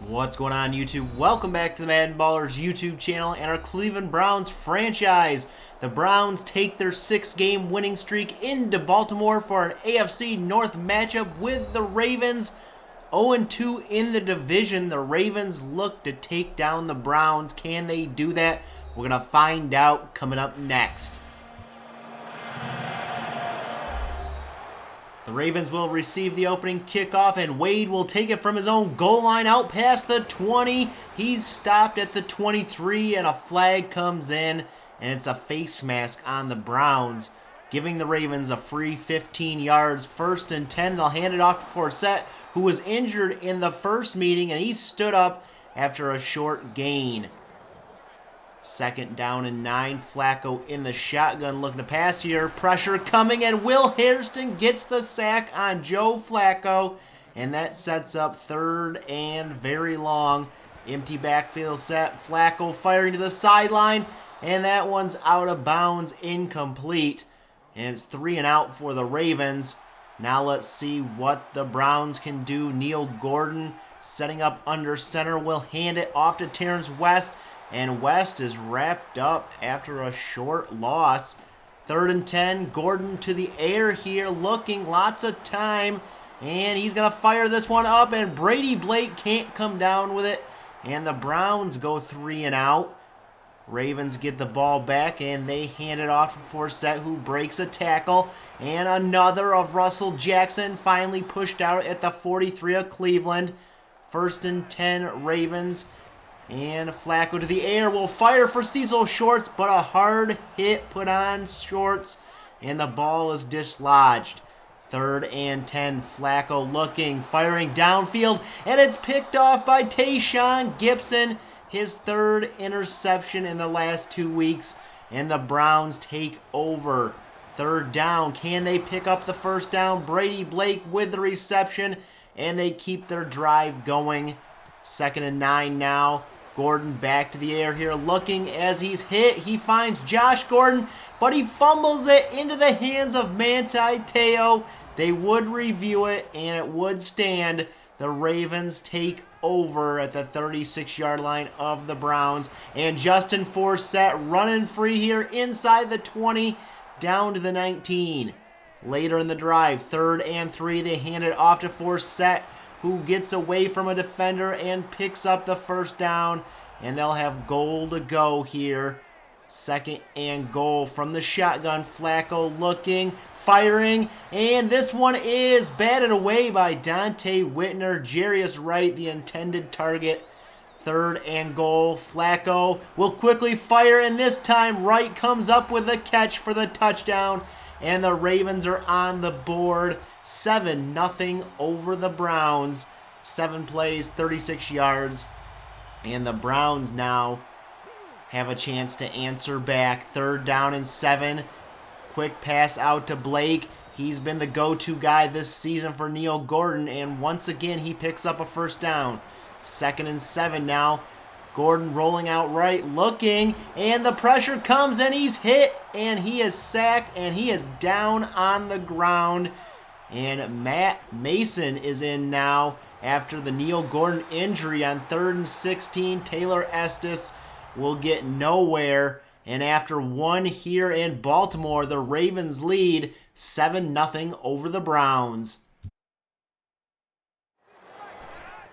What's going on, YouTube? Welcome back to the MaddenBallerz YouTube channel and our Cleveland Browns franchise. The Browns take their 6-game winning streak into Baltimore for an AFC North matchup with the Ravens. 0-2 in the division. The Ravens look to take down the Browns. Can they do that? We're going to find out coming up next. The Ravens will receive the opening kickoff, and Wade will take it from his own goal line out past the 20. He's stopped at the 23, and a flag comes in, and it's a face mask on the Browns, giving the Ravens a free 15 yards. 1st and 10, they'll hand it off to Forsett, who was injured in the first meeting, and he stood up after a short gain. 2nd down and 9. Flacco in the shotgun looking to pass here. Pressure coming, and Will Hairston gets the sack on Joe Flacco. And that sets up 3rd and very long. Empty backfield set. Flacco firing to the sideline. And that one's out of bounds, incomplete. And it's 3 and out for the Ravens. Now let's see what the Browns can do. Neil Gordon setting up under center. Will hand it off to Terrence West. And West is wrapped up after a short loss. 3rd and 10. Gordon to the air here, looking lots of time. And he's going to fire this one up, and Brady Blake can't come down with it. And the Browns go 3 and out. Ravens get the ball back, and they hand it off to Forsett, who breaks a tackle. And another of Russell Jackson finally pushed out at the 43 of Cleveland. 1st and 10, Ravens. And Flacco to the air will fire for Cecil Shorts, but a hard hit put on Shorts, and the ball is dislodged. 3rd and 10, Flacco looking, firing downfield, and it's picked off by Tayshaun Gibson, his 3rd interception in the last 2 weeks, and the Browns take over. 3rd down, can they pick up the 1st down? Brady Blake with the reception, and they keep their drive going. 2nd and 9 now. Gordon back to the air here, looking as he's hit. He finds Josh Gordon, but he fumbles it into the hands of Manti Te'o. They would review it, and it would stand. The Ravens take over at the 36-yard line of the Browns. And Justin Forsett running free here inside the 20, down to the 19. Later in the drive, 3rd and 3, they hand it off to Forsett, who gets away from a defender and picks up the 1st down, and they'll have goal to go here. 2nd and goal from the shotgun. Flacco looking, firing, and this one is batted away by Dante Whitner. Jarius Wright, the intended target. 3rd and goal. Flacco will quickly fire, and this time Wright comes up with a catch for the touchdown, and the Ravens are on the board. 7-0 over the Browns. 7 plays, 36 yards. And the Browns now have a chance to answer back. 3rd down and 7. Quick pass out to Blake. He's been the go-to guy this season for Neil Gordon, and once again he picks up a 1st down. 2nd and 7 now. Gordon rolling out right, looking, and the pressure comes, and he's hit, and he is sacked, and he is down on the ground. And Matt Mason is in now after the Neil Gordon injury on 3rd and 16. Taylor Estes will get nowhere. And after 1 here in Baltimore, the Ravens lead 7-0 over the Browns.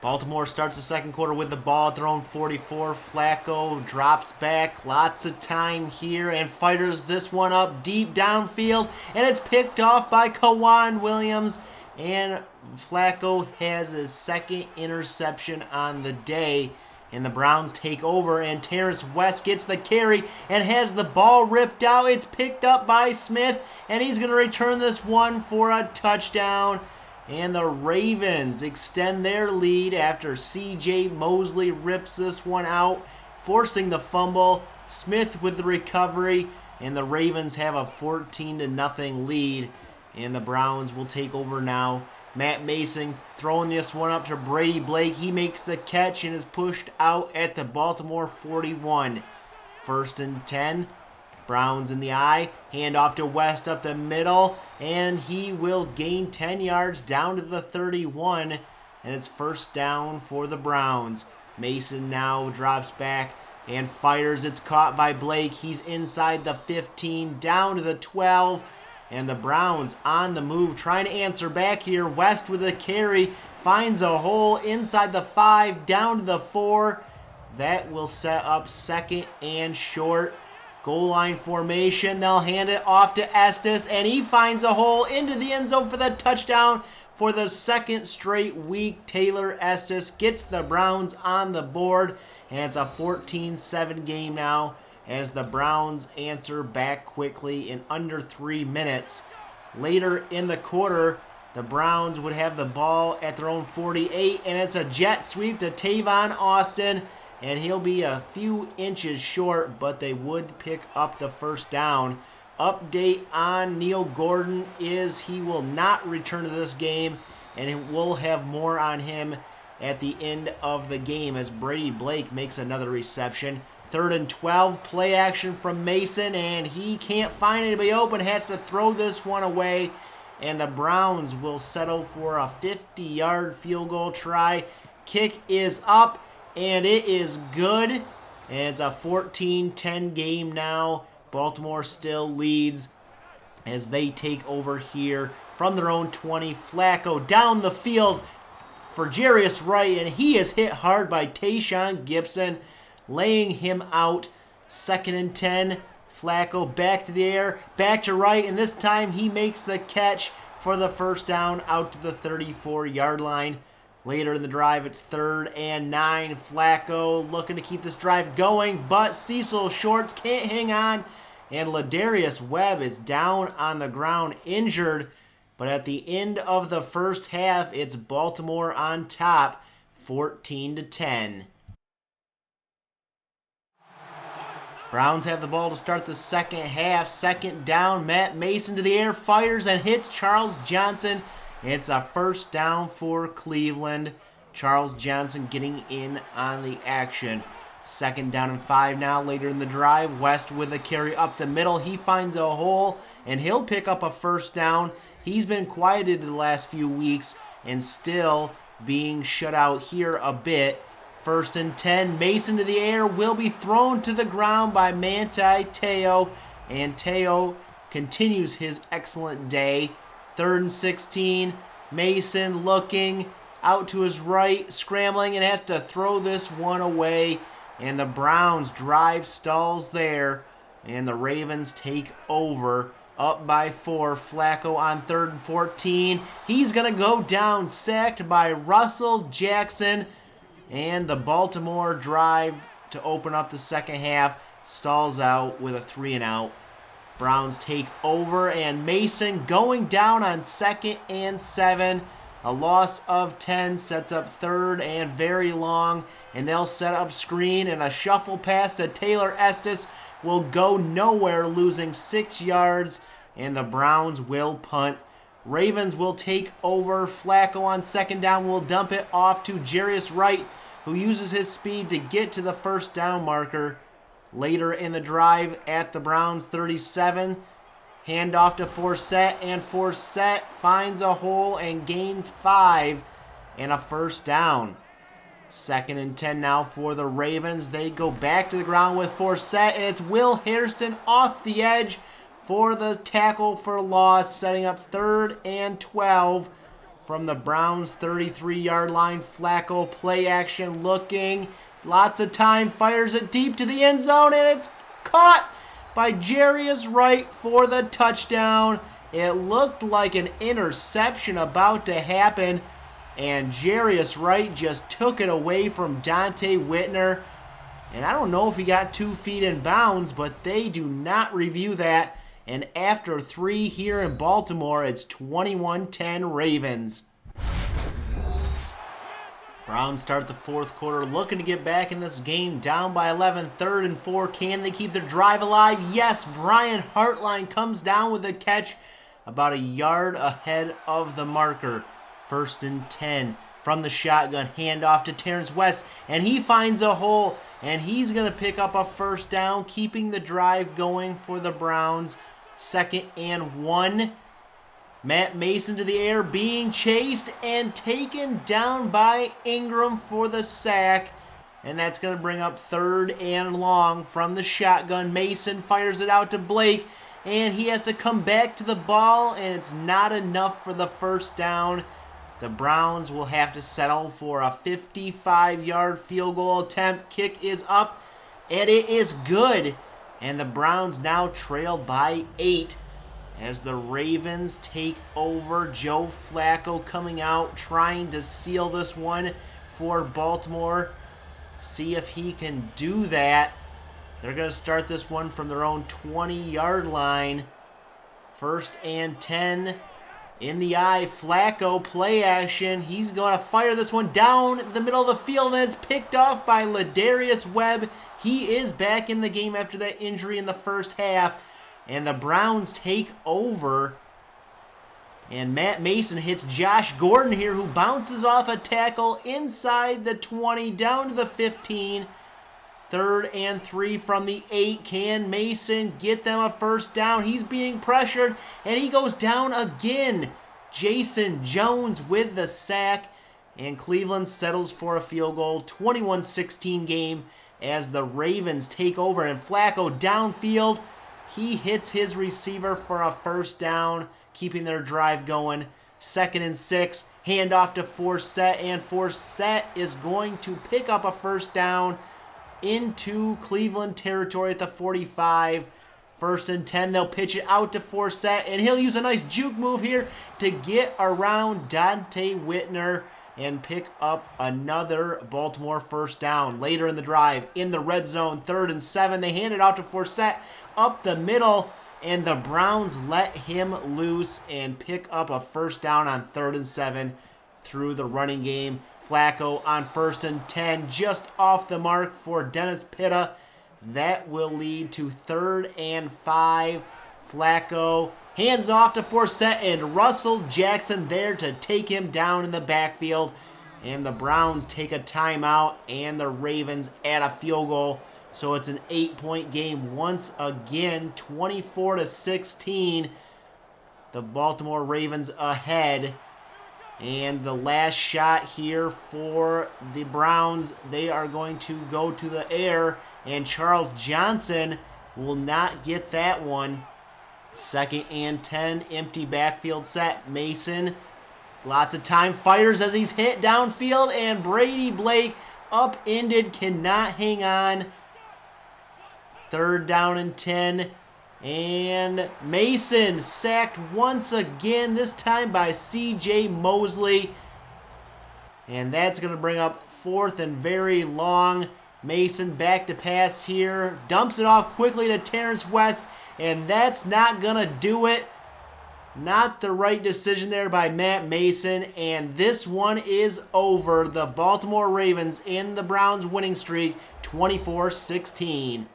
Baltimore starts the 2nd quarter with the ball at their own 44. Flacco drops back. Lots of time here and fires this one up deep downfield. And it's picked off by Kawan Williams. And Flacco has his 2nd interception on the day. And the Browns take over. And Terrence West gets the carry and has the ball ripped out. It's picked up by Smith. And he's going to return this one for a touchdown. And the Ravens extend their lead after C.J. Mosley rips this one out, forcing the fumble. Smith with the recovery, and the Ravens have a 14-0 lead. And the Browns will take over now. Matt Mason throwing this one up to Brady Blake. He makes the catch and is pushed out at the Baltimore 41. 1st and 10. Browns in the eye, hand off to West up the middle, and he will gain 10 yards down to the 31. and it's first down for the Browns. Mason now drops back and fires. It's caught by Blake. He's inside the 15, down to the 12, and the Browns on the move, trying to answer back here. West with a carry, finds a hole inside the 5, down to the 4. That will set up second and short. Goal line formation. They'll hand it off to Estes, and he finds a hole into the end zone for the touchdown. For the second straight week, Taylor Estes gets the Browns on the board, and it's a 14-7 game now as the Browns answer back quickly in under 3 minutes. Later in the quarter, the Browns would have the ball at their own 48, and it's a jet sweep to Tavon Austin, and he'll be a few inches short, but they would pick up the first down. Update on Neil Gordon is he will not return to this game, and we'll have more on him at the end of the game as Brady Blake makes another reception. 3rd and 12, play action from Mason, and he can't find anybody open, has to throw this one away, and the Browns will settle for a 50-yard field goal try. Kick is up, and it is good, and it's a 14-10 game now. Baltimore still leads as they take over here from their own 20. Flacco down the field for Jarius Wright, and he is hit hard by Tayshaun Gibson, laying him out. 2nd and 10. Flacco back to the air, back to Wright, and this time he makes the catch for the first down out to the 34-yard line. Later in the drive, it's 3rd and 9. Flacco looking to keep this drive going, but Cecil Shorts can't hang on, and Ladarius Webb is down on the ground injured. But at the end of the first half, it's Baltimore on top, 14-10. Browns have the ball to start the second half. 2nd down, Matt Mason to the air, fires and hits Charles Johnson. It's a first down for Cleveland. Charles Johnson getting in on the action. 2nd down and 5 now. Later in the drive, West with a carry up the middle. He finds a hole, and he'll pick up a first down. He's been quieted the last few weeks and still being shut out here a bit. 1st and 10. Mason to the air, will be thrown to the ground by Manti Te'o, and Te'o continues his excellent day. 3rd and 16. Mason looking out to his right, scrambling, and has to throw this one away. And the Browns drive stalls there, and the Ravens take over, up by 4. Flacco on 3rd and 14. He's going to go down, sacked by Russell Jackson, and the Baltimore drive to open up the second half stalls out with a 3-and-out. Browns take over, and Mason going down on 2nd and 7. A loss of 10 sets up 3rd and very long, and they'll set up screen, and a shuffle pass to Taylor Estes will go nowhere, losing 6 yards, and the Browns will punt. Ravens will take over. Flacco on 2nd down will dump it off to Jarius Wright, who uses his speed to get to the first down marker. Later in the drive at the Browns 37, handoff to Forsett, and Forsett finds a hole and gains 5 and a first down. 2nd and 10 now for the Ravens. They go back to the ground with Forsett, and it's Will Harrison off the edge for the tackle for loss, setting up 3rd and 12 from the Browns 33-yard line. Flacco play action looking. Lots of time, fires it deep to the end zone, and it's caught by Jarius Wright for the touchdown. It looked like an interception about to happen, and Jarius Wright just took it away from Dante Whitner. And I don't know if he got 2 feet in bounds, but they do not review that. And after 3 here in Baltimore, it's 21-10 Ravens. Browns start the 4th quarter looking to get back in this game, down by 11, 3rd and 4. Can they keep their drive alive? Yes, Brian Hartline comes down with a catch about a yard ahead of the marker. 1st and 10 from the shotgun, handoff to Terrence West, and he finds a hole, and he's going to pick up a first down, keeping the drive going for the Browns. 2nd and 1. Matt Mason to the air, being chased and taken down by Ingram for the sack. And that's going to bring up 3rd and long from the shotgun. Mason fires it out to Blake, and he has to come back to the ball, and it's not enough for the first down. The Browns will have to settle for a 55-yard field goal attempt. Kick is up, and it is good. And the Browns now trail by 8 as the Ravens take over. Joe Flacco coming out, trying to seal this one for Baltimore. See if he can do that. They're going to start this one from their own 20-yard line. 1st and 10 in the eye. Flacco, play action. He's going to fire this one down the middle of the field, and it's picked off by Ladarius Webb. He is back in the game after that injury in the first half. And the Browns take over. And Matt Mason hits Josh Gordon here, who bounces off a tackle inside the 20, down to the 15. 3rd and 3 from the 8. Can Mason get them a first down? He's being pressured, and he goes down again. Jason Jones with the sack. And Cleveland settles for a field goal. 21-16 game as the Ravens take over. And Flacco downfield. He hits his receiver for a first down, keeping their drive going. 2nd and 6, handoff to Forsett, and Forsett is going to pick up a first down into Cleveland territory at the 45. 1st and 10, they'll pitch it out to Forsett, and he'll use a nice juke move here to get around Dante Whitner and pick up another Baltimore first down. Later in the drive, in the red zone, 3rd and 7, they hand it out to Forsett up the middle, and the Browns let him loose and pick up a first down on 3rd and 7 through the running game. Flacco on 1st and 10, just off the mark for Dennis Pitta. That will lead to 3rd and 5. Flacco hands off to Forsett, and Russell Jackson there to take him down in the backfield. And the Browns take a timeout, and the Ravens add a field goal. So it's an 8-point game once again, 24-16. The Baltimore Ravens ahead. And the last shot here for the Browns, they are going to go to the air, and Charles Johnson will not get that one. 2nd and 10, empty backfield set. Mason, lots of time, fires as he's hit downfield, and Brady Blake upended, cannot hang on. 3rd down and 10, and Mason sacked once again, this time by C.J. Mosley. And that's going to bring up 4th and very long. Mason back to pass here, dumps it off quickly to Terrence West, and that's not going to do it. Not the right decision there by Matt Mason, and this one is over. The Baltimore Ravens in the Browns winning streak, 24-16.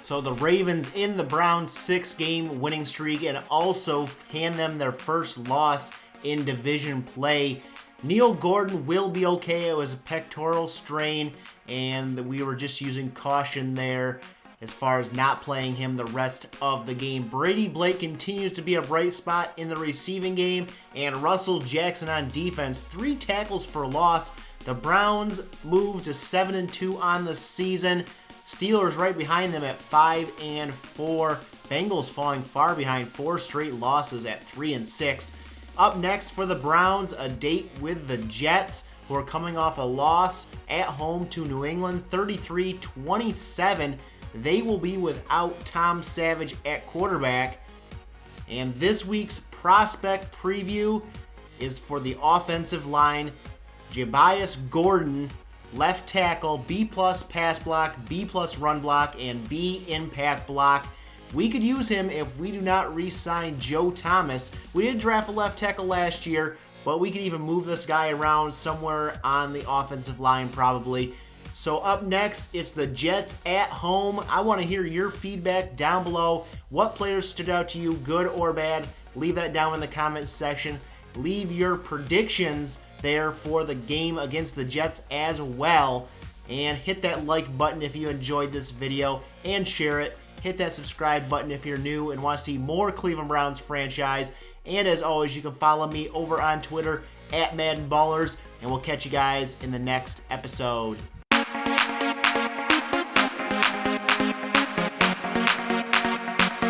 So the Ravens in the Browns 6-game winning streak, and also hand them their first loss in division play. Neil Gordon will be okay. It was a pectoral strain, and we were just using caution there as far as not playing him the rest of the game. Brady Blake continues to be a bright spot in the receiving game, and Russell Jackson on defense, 3 tackles for loss. The Browns move to 7-2 on the season. Steelers right behind them at 5-4. Bengals falling far behind, 4 straight losses at 3-6. Up next for the Browns, a date with the Jets, who are coming off a loss at home to New England, 33-27. They will be without Tom Savage at quarterback. And this week's prospect preview is for the offensive line. Jabias Gordon, left tackle, B+ pass block, B+ run block, and B impact block. We could use him if we do not re-sign Joe Thomas. We did draft a left tackle last year, but we could even move this guy around somewhere on the offensive line probably. So up next, it's the Jets at home. I want to hear your feedback down below. What players stood out to you, good or bad? Leave that down in the comments section. Leave your predictions there for the game against the Jets as well. And hit that like button if you enjoyed this video and share it. Hit that subscribe button if you're new and want to see more Cleveland Browns franchise And as always, you can follow me over on Twitter at MaddenBallerz, and we'll catch you guys in the next episode.